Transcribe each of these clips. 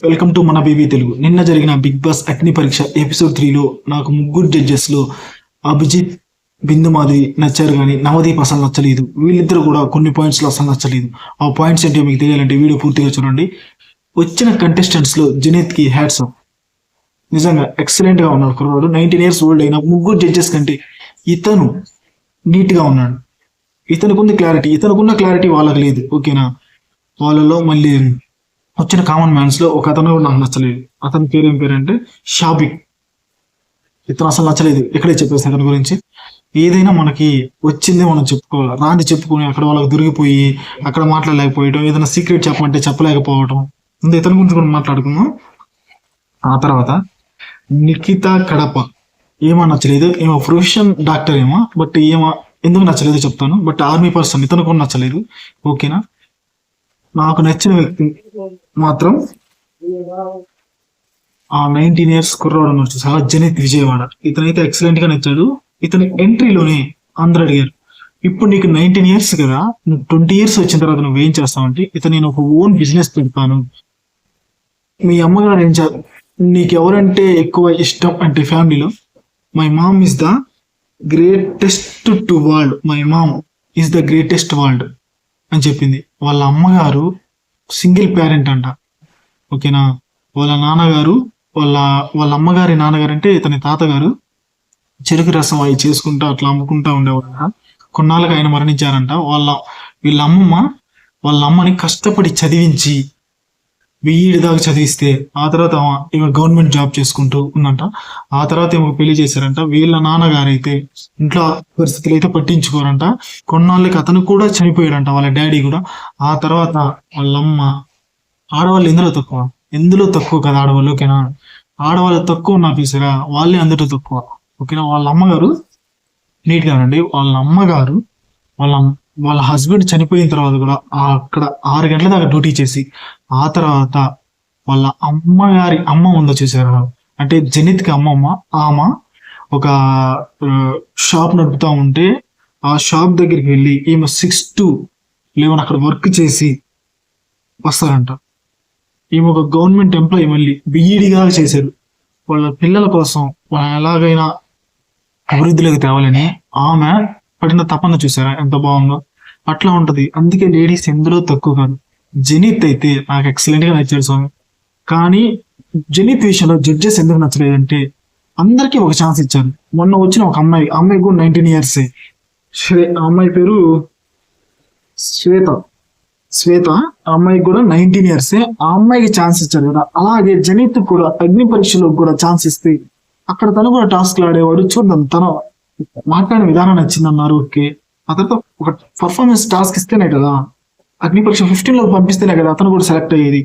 Welcome to మన BB Telugu. నిన్న జరిగిన బిగ్ బాస్ అగ్ని పరీక్ష ఎపిసోడ్ 3లో నాకు ముగ్గురు జడ్జెస్ లో అభిజిత్, బిందు మాధవి నచ్చారు, కానీ నవదీప్ అసలు నచ్చలేదు. వీళ్ళిద్దరు కూడా కొన్ని పాయింట్స్ లో అసలు నచ్చలేదు. ఆ పాయింట్స్ ఏంటో మీకు తెలియాలంటే వీడియో పూర్తిగా చూడండి. వచ్చిన కంటెస్టెంట్స్ లో జనీత్ కి హ్యాట్స్ ఆఫ్. నిజంగా ఎక్సలెంట్ గా ఉన్నాడు కుర్రాడు. 19 years ఓల్డ్ అయిన ముగ్గురు జడ్జెస్ కంటే ఇతను నీట్ గా ఉన్నాడు. ఇతనుకున్న క్లారిటీ వాళ్ళకి లేదు. ఓకేనా, వాళ్ళలో మళ్ళీ వచ్చిన కామన్ మ్యాన్స్ లో ఒక అతను నాకు నచ్చలేదు. అతని పేరు ఏం పేరు అంటే షాబిక్. ఇతను అసలు నచ్చలేదు. ఇక్కడే చెప్పేస్తాను అతని గురించి. ఏదైనా మనకి వచ్చిందే మనం చెప్పుకోవాలి, రాంది చెప్పుకొని అక్కడ వాళ్ళకి దొరికిపోయి అక్కడ మాట్లాడలేకపోయటం, ఏదైనా సీక్రెట్ చెప్పమంటే చెప్పలేకపోవటం. ముందు ఇతని గురించి కూడా మాట్లాడుకుందాం. ఆ తర్వాత నిఖిత కడప ఏమో నచ్చలేదు. ఏమో ప్రొఫెషన్ డాక్టర్ ఏమో, బట్ ఏమో ఎందుకు నచ్చలేదు చెప్తాను. బట్ ఆర్మీ పర్సన్ ఇతను కూడా నచ్చలేదు. ఓకేనా, నాకు నచ్చిన వ్యక్తి మాత్రం ఆ 19 years కుర్రాడు చాలా జనిత్ విజయవాడ. ఇతనైతే ఎక్సలెంట్ గా నచ్చాడు. ఇతని ఎంట్రీలోనే అందరూ అడిగారు, ఇప్పుడు నీకు 19 years కదా, 20 years వచ్చిన తర్వాత నువ్వు ఏం చేస్తావంటే, ఇతను నేను ఒక ఓన్ బిజినెస్ పెడతాను. మీ అమ్మగారు ఏం నీకు ఎవరంటే ఎక్కువ ఇష్టం అంటే ఫ్యామిలీలో my mom is the greatest to world, my mom is the greatest world అని చెప్పింది. వాళ్ళ అమ్మగారు సింగిల్ పేరెంట్ అంట. ఓకేనా, వాళ్ళ నాన్నగారు వాళ్ళ అమ్మగారి నాన్నగారు అంటే ఇతని తాతగారు చెరుకు రసం అవి చేసుకుంటా అట్లా అమ్ముకుంటా ఉండేవాళ్ళ. కొన్నాళ్ళకి ఆయన మరణించారంట. వీళ్ళ అమ్మని కష్టపడి చదివించి 1000 దాకా చదివిస్తే ఆ తర్వాత ఈమె గవర్నమెంట్ జాబ్ చేసుకుంటూ ఉందంట. ఆ తర్వాత ఈమె పెళ్లి చేశారంట. వీళ్ళ నాన్నగారు అయితే ఇంట్లో పరిస్థితులు అయితే పట్టించుకోరంట. కొన్నాళ్ళకి అతను కూడా చనిపోయాడంట, వాళ్ళ డాడీ కూడా. ఆ తర్వాత వాళ్ళమ్మ, ఆడవాళ్ళు ఎందులో తక్కువ కదా ఆడవాళ్ళు. ఓకేనా, ఆడవాళ్ళు తక్కువ ఉన్నారు చూసారా, వాళ్ళే అందరిలో తక్కువ. ఓకేనా, వాళ్ళ అమ్మగారు నీట్ గా అండి. వాళ్ళ అమ్మగారు వాళ్ళ హస్బెండ్ చనిపోయిన తర్వాత కూడా అక్కడ 6 గంటల దాకా డ్యూటీ చేసి, ఆ తర్వాత వాళ్ళ అమ్మ ఉందో చూసారా, అంటే జనిత్ కి అమ్మమ్మ, ఆమె ఒక షాప్ నడుపుతా ఉంటే ఆ షాప్ దగ్గరికి వెళ్ళి ఈమె 6 to 11 అక్కడ వర్క్ చేసి వస్తారంట. ఈమె ఒక గవర్నమెంట్ ఎంప్లాయీ, మళ్ళీ బిఈడిగా చేశారు. వాళ్ళ పిల్లల కోసం ఎలాగైనా అభివృద్ధిలోకి తేవాలని ఆమె పడిన తపన చూసారా ఎంత బాగుందో. అట్లా ఉంటది. అందుకే లేడీస్ ఎందులో తక్కువ కాదు. జనిత్ అయితే నాకు ఎక్సలెంట్ గా నచ్చాడు స్వామి. కానీ జనిత్ విషయంలో జడ్జెస్ ఎందుకు నచ్చలేదంటే, అందరికీ ఒక ఛాన్స్ ఇచ్చారు. మొన్న వచ్చిన ఒక అమ్మాయి కూడా 19 years. అమ్మాయి పేరు శ్వేత. ఆ అమ్మాయికి కూడా 19 years. ఆ అమ్మాయికి ఛాన్స్ ఇచ్చారు కదా. అలాగే జనిత్ కూడా అగ్ని పరీక్షలో కూడా ఛాన్స్ ఇస్తే అక్కడ తను కూడా టాస్క్లు ఆడేవాడు. చూద్దాం, తను మాట్లాడిన విధానం నచ్చిందన్నారు. ఓకే, ఆ తర్వాత ఒక పర్ఫార్మెన్స్ టాస్క్ ఇస్తేనే కదా, అగ్ని పరీక్ష 15లో పంపిస్తేనే కదా అతను కూడా సెలెక్ట్ అయ్యేది.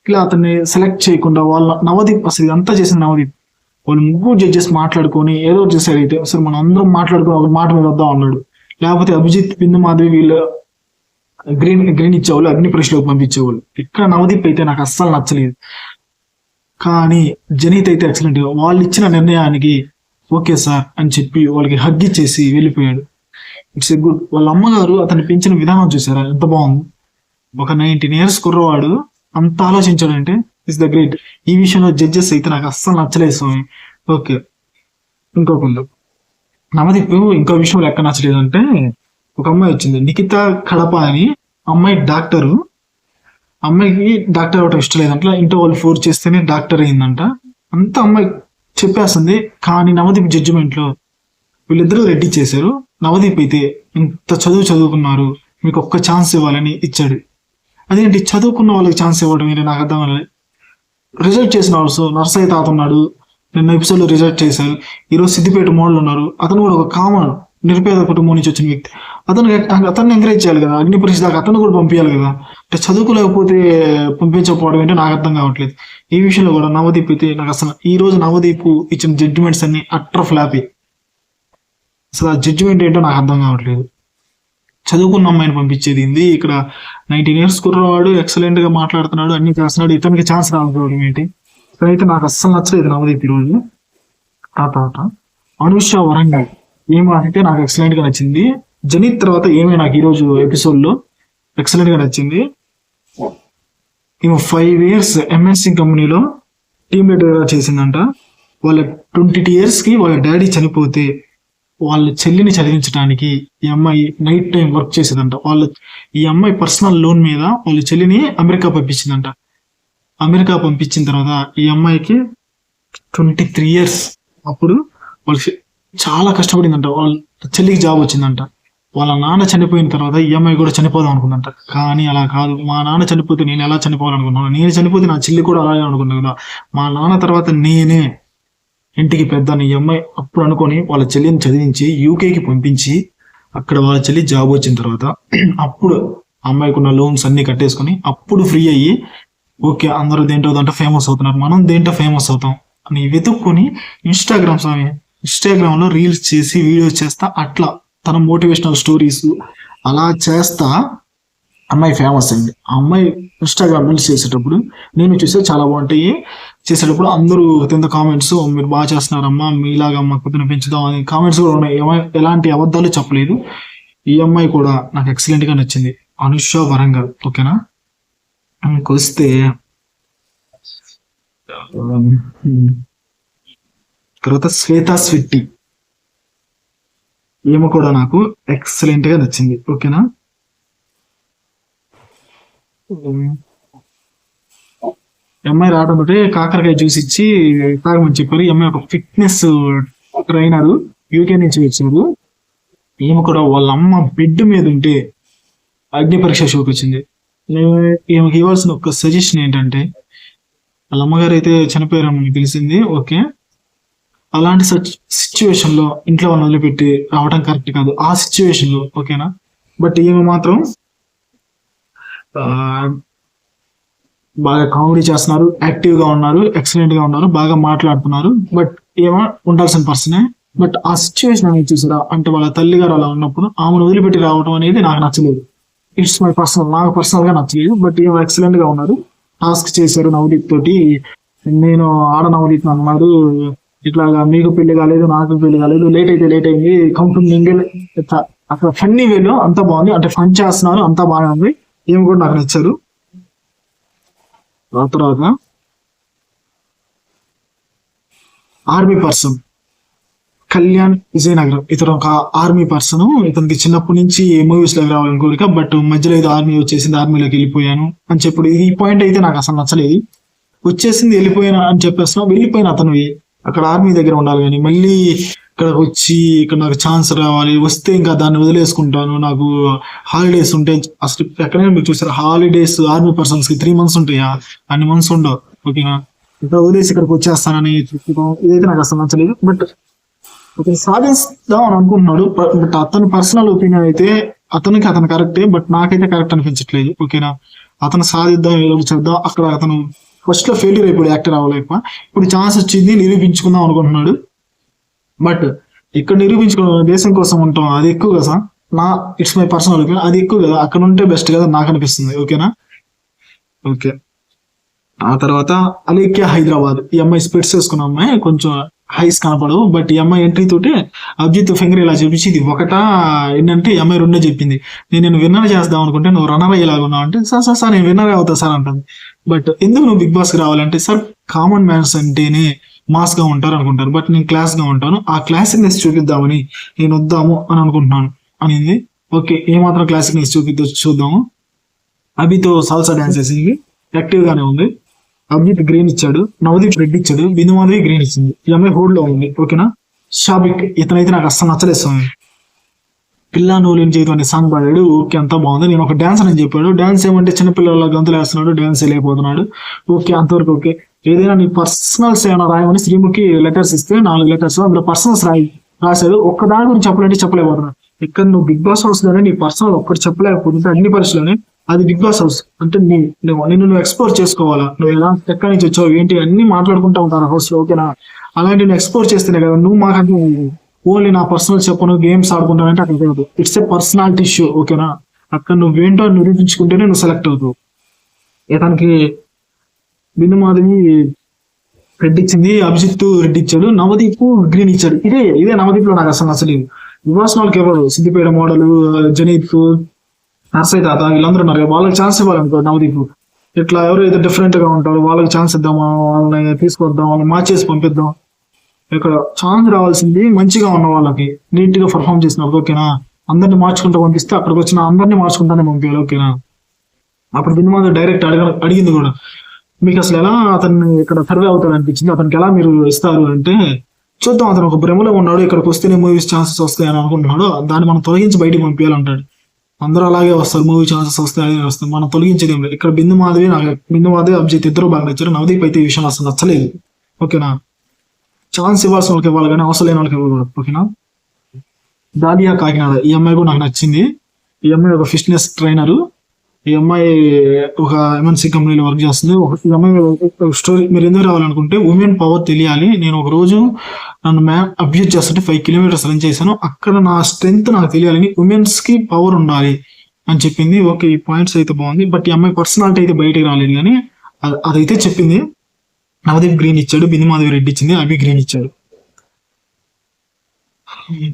ఇలా అతన్ని సెలెక్ట్ చేయకుండా వాళ్ళ నవదీప్, అసలు ఇదంతా చేసిన నవదీప్, వాళ్ళు ముగ్గురు జడ్జెస్ మాట్లాడుకొని ఏదో చేశారు. అయితే అసలు మనం అందరం మాట్లాడుకుని ఒక మాట మీద వద్దాం అన్నాడు. లేకపోతే అభిజిత్, బిందు మాధవి వీళ్ళు గ్రీన్ ఇచ్చేవాళ్ళు, అగ్ని పరీక్షలోకి పంపించేవాళ్ళు. ఇక్కడ నవదీప్ అయితే నాకు అస్సలు నచ్చలేదు. కానీ జనీత్ అయితే ఎక్సలెంట్. వాళ్ళు ఇచ్చిన నిర్ణయానికి ఓకే సార్ అని చెప్పి వాళ్ళకి హగ్ ఇచ్చేసి వెళ్ళిపోయాడు. It's a good. వాళ్ళ అమ్మగారు అతన్ని పెంచిన విధానం చూసారా ఎంత బాగుంది. ఒక 19 years కుర్రవాడు అంత ఆలోచించాడంటే ఇట్స్ ద గ్రేట్. ఈ విషయంలో జడ్జెస్ అయితే నాకు అస్సలు నచ్చలేదు స్వామి. ఓకే, ఇంకొకళ్ళు నవదీప్ ఇంకో విషయంలో ఎక్కడ నచ్చలేదు అంటే, ఒక అమ్మాయి వచ్చింది నిఖిత కడప అని. అమ్మాయి డాక్టరు. అమ్మాయికి డాక్టర్ అవటం ఇష్టం లేదంట. ఇంట్లో వాళ్ళు ఫోర్స్ చేస్తేనే డాక్టర్ అయిందంట. అంతా అమ్మాయి చెప్పేస్తుంది. కానీ నవదీప్ జడ్జిమెంట్ లో వీళ్ళిద్దరూ రెడ్డి చేశారు. నవదీప్ అయితే ఇంత చదువుకున్నారు, మీకు ఒక్క ఛాన్స్ ఇవ్వాలని ఇచ్చాడు. అదేంటి చదువుకున్న వాళ్ళకి ఛాన్స్ ఇవ్వడం ఏంటి నాకు అర్థం కాలేదు. రిజల్ట్ చేసిన వాళ్ళు నర్సయ్య తాత ఉన్నాడు, నిన్న ఎపిసోడ్ లో రిజల్ట్ చేశారు. ఈరోజు సిద్దిపేట మోడల్ ఉన్నారు. అతను కూడా ఒక కామన్ నిరుపేద కుటుంబం నుంచి వచ్చిన వ్యక్తి. అతన్ని ఎంకరేజ్ చేయాలి కదా, అగ్ని పరీక్ష దాకా అతను కూడా పంపించాలి కదా. అంటే చదువుకోలేకపోతే పంపించకపోవడం ఏంటో నాకు అర్థం కావట్లేదు. ఈ విషయంలో కూడా నవదీప్ అయితే నాకు అసలు ఈ రోజు నవదీప్ ఇచ్చిన జడ్జిమెంట్స్ అన్ని అట్టర్ ఫ్లాపీ. అసలు ఆ జడ్జిమెంట్ ఏంటో నాకు అర్థం కావట్లేదు. చదువుకున్న అమ్మాయిని పంపించేది ఏంది ఇక్కడ. 19 years కుర్రవాడు ఎక్సలెంట్ గా మాట్లాడుతున్నాడు, అన్ని చేస్తున్నాడు, ఇతనికి ఛాన్స్ రాకపోవడం ఏంటి. ఇక్కడైతే నాకు అస్సలు నచ్చలేదు నవదీప్ ఈరోజు. ఆ తర్వాత అనుష వరంగల్ ఏమో అయితే నాకు ఎక్సలెంట్ గా నచ్చింది. జనిత్ తర్వాత ఏమే నాకు ఈరోజు ఎపిసోడ్ లో ఎక్సలెంట్ గా నచ్చింది. ఈమె 5 years ఎంఎస్సి కంపెనీలో టీమ్ లీడర్ చేసిందంట. వాళ్ళ 22 years కి వాళ్ళ డాడీ చనిపోతే వాళ్ళ చెల్లిని చదివించడానికి ఈ అమ్మాయి నైట్ టైం వర్క్ చేసేదంట. ఈ అమ్మాయి పర్సనల్ లోన్ మీద వాళ్ళ చెల్లిని అమెరికా పంపించిందంట. అమెరికా పంపించిన తర్వాత ఈ అమ్మాయికి 23 years అప్పుడు వాళ్ళ చాలా కష్టపడిందంట. వాళ్ళ చెల్లికి జాబ్ వచ్చిందంట. వాళ్ళ నాన్న చనిపోయిన తర్వాత ఈ అమ్మాయి కూడా చనిపోదాం అనుకుందంట. కానీ అలా కాదు, మా నాన్న చనిపోతే నేను ఎలా చనిపోవాలనుకున్నాను, నేను చనిపోతే నా చెల్లి కూడా అలాగే అనుకున్నాను కదా, మా నాన్న తర్వాత నేనే ఇంటికి పెద్ద ఈ అమ్మాయి అప్పుడు అనుకొని వాళ్ళ చెల్లిని చదివించి యూకేకి పంపించి అక్కడ వాళ్ళ చెల్లి జాబ్ వచ్చిన తర్వాత అప్పుడు అమ్మాయికి ఉన్న లోన్స్ అన్ని కట్టేసుకొని అప్పుడు ఫ్రీ అయ్యి ఓకే అందరూ దేంటో దాంట్లో ఫేమస్ అవుతున్నారు, మనం దేంటో ఫేమస్ అవుతాం అని వెతుక్కొని ఇన్స్టాగ్రామ్ లో రీల్స్ చేసి వీడియోస్ చేస్తా అట్లా తన మోటివేషనల్ స్టోరీస్ అలా చేస్తా అమ్మాయి ఫేమస్ అయింది. ఆ అమ్మాయి ఇన్స్టాగ్రామ్ రీల్స్ చేసేటప్పుడు నేను చూస్తే చాలా బాగుంటాయి. చేసేటప్పుడు అందరూ కింద కామెంట్స్ మీరు బాగా చేస్తున్నారమ్మా, మీలాగా అమ్మ కొద్దిగా పెంచుదాం అని కామెంట్స్ కూడా ఉన్నాయి. ఎలాంటి అబద్ధాలు చెప్పలేదు. ఈ అమ్మాయి కూడా నాకు ఎక్సలెంట్ గా నచ్చింది, అనుష వరంగల్. ఓకేనా, వస్తే తర్వాత శ్వేతా స్విట్టి, ఈమె కూడా నాకు ఎక్సలెంట్ గా నచ్చింది. ఓకేనా, ఎంఐ రావడంతో కాకరకాయ జ్యూస్ ఇచ్చి తాగమని చెప్పారు. ఎంఐ ఒక ఫిట్నెస్ ట్రైనర్ యూకే నుంచి వచ్చారు. ఈమె కూడా వాళ్ళ అమ్మ బెడ్ మీద ఉంటే అగ్ని పరీక్ష చూపించింది. ఈమెకి ఇవ్వాల్సిన ఒక సజెషన్ ఏంటంటే, వాళ్ళ అమ్మగారు అయితే చనిపోయారని మనకు తెలిసింది. ఓకే, అలాంటి సిచ్యువేషన్ లో ఇంట్లో వాళ్ళని వదిలిపెట్టి రావడం కరెక్ట్ కాదు ఆ సిచ్యువేషన్ లో. ఓకేనా, బట్ ఈమె మాత్రం బాగా కామెడీ చేస్తున్నారు, యాక్టివ్ గా ఉన్నారు, ఎక్సలెంట్ గా ఉన్నారు, బాగా మాట్లాడుతున్నారు. బట్ ఏమో ఉండాల్సిన పర్సనే. బట్ ఆ సిచ్యువేషన్ అనేది చూసారా, అంటే వాళ్ళ తల్లి గారు అలా ఉన్నప్పుడు ఆమెను వదిలిపెట్టి రావడం అనేది నాకు నచ్చలేదు. ఇట్స్ మై పర్సనల్, నాకు పర్సనల్ గా నచ్చలేదు. బట్ ఏమో ఎక్సలెంట్ గా ఉన్నారు, టాస్క్ చేశారు నవదీప్ తోటి. నేను ఆడ నవదీప్ అన్నారు ఇట్లాగా మీకు పెళ్లి కాలేదు, నాకు పెళ్లి కాలేదు, లేట్ అయితే లేట్ అయింది, కంపెనీ అక్కడ ఫన్నీ వేలో అంతా బాగుంది, అంటే ఫన్ చేస్తున్నారు, అంతా బాగా ఉంది. ఏమి కూడా నాకు నచ్చారు. ఆ తర్వాత ఆర్మీ పర్సన్ కళ్యాణ్ విజయనగరం, ఇతను ఒక ఆర్మీ పర్సన్. ఇతనికి చిన్నప్పటి నుంచి మూవీస్ లోకి రావాలని కోరిక, బట్ మధ్యలో ఏదో ఆర్మీ వచ్చేసింది, ఆర్మీలోకి వెళ్ళిపోయాను అని చెప్పి ఈ పాయింట్ అయితే నాకు అసలు నచ్చలేదు. వచ్చేసింది వెళ్ళిపోయాను అని చెప్పేస్తున్నావు, వెళ్ళిపోయిన అతను అక్కడ ఆర్మీ దగ్గర ఉండాలి కానీ మళ్ళీ ఇక్కడికి వచ్చి ఇక్కడ నాకు ఛాన్స్ రావాలి, వస్తే ఇంకా దాన్ని వదిలేసుకుంటాను, నాకు హాలిడేస్ ఉంటాయి. అసలు ఎక్కడైనా మీరు చూసారు హాలిడేస్ ఆర్మీ పర్సన్స్ కి 3 months ఉంటాయా, అన్ని మంత్స్ ఉండవు. ఓకేనా, ఇక్కడ వదిలేసి ఇక్కడికి వచ్చేస్తానని చెప్పుకోవడం ఇదైతే నాకు అసలు నచ్చలేదు. బట్ అతను సాధిస్తాం అని అనుకుంటున్నాడు. బట్ అతని పర్సనల్ ఒపీనియన్ అయితే అతను కరెక్టే, బట్ నాకైతే కరెక్ట్ అనిపించట్లేదు. ఓకేనా, అతను సాధిద్దాం, ఏదో చేద్దాం. అక్కడ అతను ఫస్ట్ లో ఫెయిల్యూర్ అయిపోయి యాక్టర్ అవ్వలేక ఇప్పుడు ఛాన్స్ వచ్చింది, నిరూపించుకుందాం అనుకుంటున్నాడు. బట్ ఇక్కడ నిరూపించుకోవడం దేశం కోసం ఉంటాం, అది ఎక్కువ కదా. ఇట్స్ మై పర్సనల్ ఒపీనియన్, అది ఎక్కువ కదా, అక్కడ ఉంటే బెస్ట్ కదా నాకు అనిపిస్తుంది. ఓకేనా, ఓకే. ఆ తర్వాత అలేఖ్య హైదరాబాద్, ఈ అమ్మాయి స్పెట్స్ వేసుకున్న అమ్మాయి, కొంచెం హైస్ కనపడవు. బట్ ఈ అమ్మాయి ఎంట్రీ తోటి అభిజిత్ ఫింగర్ ఇలా చూపించి ఇది ఒకటా ఏంటంటే ఈ అమ్మాయి రెండే చెప్పింది. నేను విన్నర్ చేద్దాం అనుకుంటే నువ్వు రన్నర్ అయ్యేలాగా ఉన్నావు అంటే, సార్ నేను విన్నర్ అవుతా సార్ అంటాను. బట్ ఎందుకు నువ్వు బిగ్ బాస్ కి రావాలంటే, సార్ కామన్ మ్యాన్స్ అంటేనే మాస్ గా ఉంటారు అనుకుంటారు, బట్ నేను క్లాస్ గా ఉంటాను, ఆ క్లాసిక్నెస్ చూపిద్దామని నేను వద్దాము అని అనుకుంటున్నాను అనింది. ఓకే, ఏమాత్రం క్లాసిక్నెస్ చూద్దాము. అభితో సాల్సా డాన్స్ చేసింది, యాక్టివ్ గానే ఉంది. అభిజిత్ గ్రీన్ ఇచ్చాడు, నవదీప్ రెడ్ ఇచ్చాడు, బిందు మాధవి గ్రీన్ ఇచ్చింది. ఈ అమ్మాయి హోల్డ్ లో ఉంది. ఓకేనా, షాబిక్ ఇతనైతే నాకు అస్సలు నచ్చలేదు. పిల్లా నోలిని జీవితం అనే సాంగ్ పాడాడు. ఓకే, అంతా బాగుంది. నేను ఒక డాన్స్ అని చెప్పాడు, డాన్స్ ఏమంటే చిన్నపిల్లల గంతులు వేస్తున్నాడు, డాన్స్ వెళ్ళిపోతున్నాడు. ఓకే, అంతవరకు ఓకే. ఏదైనా నీ పర్సనల్స్ ఏమైనా రాయమని శ్రీముఖి లెటర్స్ ఇస్తే 4 letters అందులో పర్సనల్స్ రాశాడు. ఒక్క దాని గురించి చెప్పాలంటే చెప్పలేకపోతున్నాడు. ఇక్కడ నువ్వు బిగ్ బాస్ హౌస్ లోనే నీ పర్సనల్ ఒక్కటి చెప్పలేకపోతుంటే అన్ని పరిస్థితుల్లోనే అది బిగ్ బాస్ హౌస్ అంటే నిన్ను ఎక్స్ప్లోర్ చేసుకోవాలా, నువ్వు ఎలా ఎక్కడి నుంచి వచ్చావు ఏంటి అన్ని మాట్లాడుకుంటా ఉంటారు హౌస్ లో. ఓకేనా, అలాంటి నువ్వు ఎక్స్ప్లోర్ చేస్తేనే కదా నువ్వు మాకంటే ఓన్లీ నా పర్సనల్ చెప్పను గేమ్స్ ఆడుకుంటానంటే అక్కడ కాదు. It's a personality show. ఓకేనా, అక్కడ నువ్వేంటో నిరూపించుకుంటేనే నువ్వు సెలెక్ట్ అవుతావు. ఇతనికి బిందు మాధవి రెడ్ ఇచ్చింది, అభిజిత్ రెడ్ ఇచ్చాడు, నవదీప్ గ్రీన్ ఇచ్చాడు. ఇదే నవదీప్ లో నాకు అసలు నచ్చలేదు. వివాస్ వాళ్ళకి ఎవరు సిద్దిపేట మోడల్, జనీత్, నర్సయ్య తాత వీళ్ళందరూ ఉన్నారు, వాళ్ళకి ఛాన్స్ ఇవ్వాలనుకో నవదీప్. ఇట్లా ఎవరైతే డిఫరెంట్ గా ఉంటారో వాళ్ళకి ఛాన్స్ ఇద్దామా, వాళ్ళని తీసుకొద్దాం, వాళ్ళని మార్చేసి పంపిద్దాం. ఇక్కడ ఛాన్స్ రావాల్సింది మంచిగా ఉన్న వాళ్ళకి, నీట్ గా పర్ఫామ్ చేసినప్పుడు ఓకేనా. అందరిని మార్చుకుంటూ పంపిస్తే అక్కడికి వచ్చిన అందరినీ మార్చుకుంటానే పంపించాలి ఓకేనా. అప్పుడు బిందు మాధవ్ డైరెక్ట్ అడిగింది కూడా, మీకు అసలు ఎలా అతన్ని ఇక్కడ సర్వే అవుతాడు అనిపించింది, అతనికి ఎలా మీరు ఇస్తారు అంటే, చూద్దాం అతను ఒక భ్రమలో ఉన్నాడు, ఇక్కడికి వస్తేనే మూవీస్ ఛాన్సెస్ వస్తాయని అనుకుంటున్నాడు, దాన్ని మనం తొలగించి బయటికి పంపించాలంటాడు. అందరూ అలాగే వస్తారు, మూవీ ఛాన్సెస్ వస్తాయి అదే వస్తాయి, మనం తొలగించేది ఏం లేదు. ఇక్కడ బిందు మాధవి అభిజిత్ ఇద్దరు బాగా నచ్చారు. నవదీప్ అయితే ఈ విషయం అసలు నచ్చలేదు ఓకేనా. ఛాన్స్ ఇవ్వాల్సిన వాళ్ళకి ఇవ్వాలి కానీ అవసరం లేని వాళ్ళకి ఇవ్వకూడదు ఓకేనా. దాలియా కాకినాడ, ఈ అమ్మాయి కూడా నాకు నచ్చింది. ఈ అమ్మాయి ఒక ఫిట్నెస్ ట్రైనరు. ఈ అమ్మాయి ఒక ఎంఎన్సీ కంపెనీలో వర్క్ చేస్తుంది. ఈ అమ్మాయి స్టోరీ మీరు ఎందుకు రావాలనుకుంటే, ఉమెన్ పవర్ తెలియాలి. నేను ఒక రోజు నన్ను మ్యామ్ అబ్యూజ్ చేస్తుంటే 5 kilometers రన్ చేశాను, అక్కడ నా స్ట్రెంగ్త్ నాకు తెలియాలని, ఉమెన్స్ కి పవర్ ఉండాలి అని చెప్పింది. ఓకే, ఈ పాయింట్స్ అయితే బాగుంది. బట్ ఈ అమ్మాయి పర్సనాలిటీ అయితే బయటకు రాలేదు కానీ అదైతే చెప్పింది. నవదీప్ గ్రీన్ ఇచ్చాడు, బిందు మాధవి రెడ్డి ఇచ్చింది, అభి గ్రీన్ ఇచ్చాడు.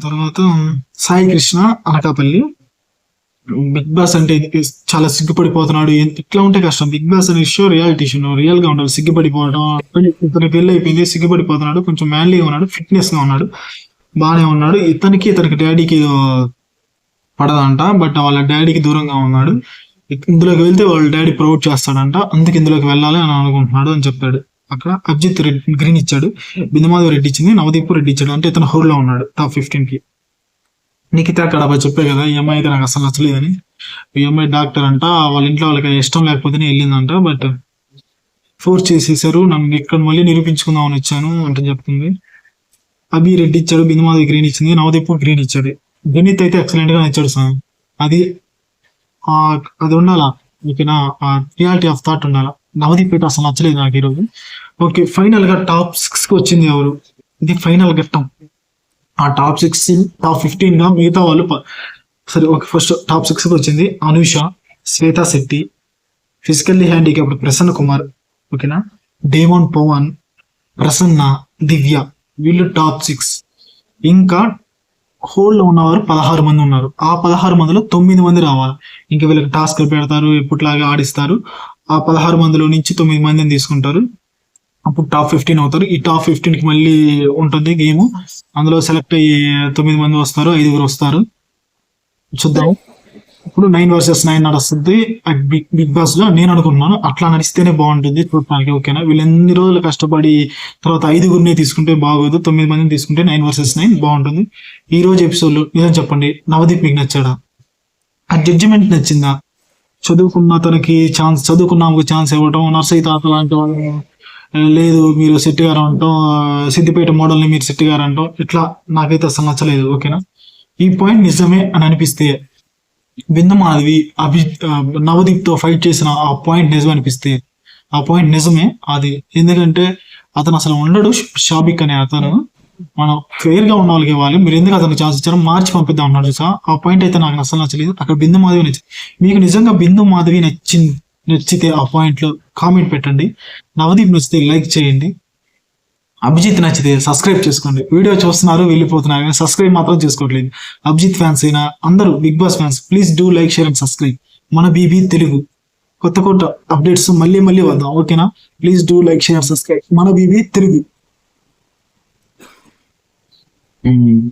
తర్వాత సాయి కృష్ణ అనకాపల్లి. బిగ్ బాస్ అంటే చాలా సిగ్గుపడిపోతున్నాడు, ఇట్లా ఉంటే కష్టం. బిగ్ బాస్ అనే షో రియాలిటీ షో, రియల్ గా ఉండాలి. సిగ్గుపడిపోవడం, ఇతనికి పెళ్లి అయిపోయింది, సిగ్గుపడిపోతున్నాడు, కొంచెం మ్యాన్లీగా ఉన్నాడు, ఫిట్నెస్ గా ఉన్నాడు, బాగానే ఉన్నాడు. ఇతనికి డాడీకి పడదంట, బట్ వాళ్ళ డాడీకి దూరంగా ఉన్నాడు. ఇందులోకి వెళ్తే వాళ్ళ డాడీ ప్రౌడ్ చేస్తాడంట, అందుకే ఇందులోకి వెళ్ళాలి అని అనుకుంటున్నాడు అని చెప్పాడు. అక్కడ అభిజిత్ రెడ్డి గ్రీన్ ఇచ్చాడు, బిందుమాధవ్ రెడ్డి ఇచ్చింది, నవదీప్ రెడ్డి ఇచ్చాడు. అంటే ఇతను హోల్డ్ లో ఉన్నాడు టాప్ 15 కి. నిఖిత కడప చెప్పే కదా, ఈ అమ్మాయి అయితే నాకు అసలు నచ్చలేదని. ఈ అమ్మాయి డాక్టర్ అంట, వాళ్ళ ఇంట్లో వాళ్ళకి ఇష్టం లేకపోతేనే వెళ్ళిందంట, బట్ ఫోర్స్ చేసేసారు, నన్ను ఇక్కడ మళ్ళీ నిరూపించుకుందామని వచ్చాను అంటే చెప్తుంది. అభి రెడ్డి ఇచ్చాడు, బిందుమాధవి గ్రీన్ ఇచ్చింది, నవదీప్ గ్రీన్ ఇచ్చాడు. గణిత్ అయితే ఎక్సలెంట్ గా ఇచ్చాడు సార్. అది అది ఉండాలా ఓకేనా, రియాలిటీ ఆఫ్ థాట్ ఉండాలా. నవదీప్ అయితే అసలు నచ్చలేదు నాకు ఈరోజు. ఓకే, ఫైనల్ గా టాప్ 6 కి వచ్చింది ఎవరు, ఇది ఫైనల్ ఘట్టం. ఆ టాప్ 6 టాప్ 15 గా మిగతా వాళ్ళు సరే ఓకే. ఫస్ట్ టాప్ 6 కి వచ్చింది అనూష, శ్వేతా శెట్టి, ఫిజికల్లీ హ్యాండిక్యాప్డ్ ప్రసన్న కుమార్ ఓకేనా, డేమోన్ పవన్, ప్రసన్న, దివ్య, వీళ్ళు టాప్ 6. ఇంకా హోల్డ్ లో ఉన్నవారు 16 మంది ఉన్నారు. ఆ 16 మందిలో 9 మంది రావాలి. ఇంకా వీళ్ళకి టాస్క్ పెడతారు, ఎప్పటిలాగా ఆడిస్తారు. ఆ 16 మందిలో నుంచి 9 మందిని తీసుకుంటారు, అప్పుడు టాప్ 15 అవుతారు. ఈ టాప్ 15 కి మళ్ళీ ఉంటుంది గేమ్, అందులో సెలెక్ట్ అయ్యి 9 మంది వస్తారు, 5 వస్తారు. చూద్దాం. ఇప్పుడు 9 vs 9 నడుస్తుంది బిగ్ బాస్ లో. నేను అనుకుంటున్నాను అట్లా నడిస్తేనే బాగుంటుంది చూడటానికి ఓకేనా. వీళ్ళు ఎన్ని రోజులు కష్టపడి తర్వాత 5 తీసుకుంటే బాగోదు, 9 మందిని తీసుకుంటే 9 vs 9 బాగుంటుంది. ఈ రోజు ఎపిసోడ్ లో నిజం చెప్పండి, నవదీప్ మీకు నచ్చాడా? ఆ జడ్జిమెంట్ నచ్చిందా? చదువుకున్న తనకి ఛాన్స్, చదువుకున్నాము ఛాన్స్ ఇవ్వటం, నర్సయ్య తాత లాంటి వాళ్ళు లేదు మీరు శెట్టి గారు అంటాం, సిద్దిపేట మోడల్ని మీరు శెట్టి గారు అంటాం, ఇట్లా నాకైతే అసలు నచ్చలేదు ఓకేనా. ఈ పాయింట్ నిజమే అని అనిపిస్తే, బిందు మాధవి నవదీప్ తో ఫైట్ చేసిన ఆ పాయింట్ నిజం అనిపిస్తే, ఆ పాయింట్ నిజమే అది. ఎందుకంటే అతను అసలు ఉండడు, షాబిక్ అనే అతను. మనం ఫెయిర్ గా ఉన్న వాళ్ళకి ఇవ్వాలి, మీరు ఎందుకు అతనికి ఛాన్స్ ఇచ్చారో మార్చి పంపిద్దాం అన్నాడు చూసా. ఆ పాయింట్ అయితే నాకు అసలు నచ్చలేదు. అక్కడ బిందు మాధవి నచ్చింది. మీకు నిజంగా బిందు మాధవి నచ్చితే ఆ పాయింట్ లో కామెంట్ పెట్టండి. నవదీప్ నచ్చితే లైక్ చేయండి. అభిజిత్ నచ్చితే సబ్స్క్రైబ్ చేసుకోండి. వీడియో చూస్తున్నారు వెళ్ళిపోతున్నారు కానీ సబ్స్క్రైబ్ మాత్రం చేసుకోవట్లేదు. అభిజిత్ ఫ్యాన్స్ అయినా అందరూ, Bigg Boss fans, please do like, share and subscribe. మన బీబీ తెలుగు కొత్త అప్డేట్స్ మళ్ళీ వద్దాం ఓకేనా. Please do like, share, subscribe. మన బీబీ తెలుగు.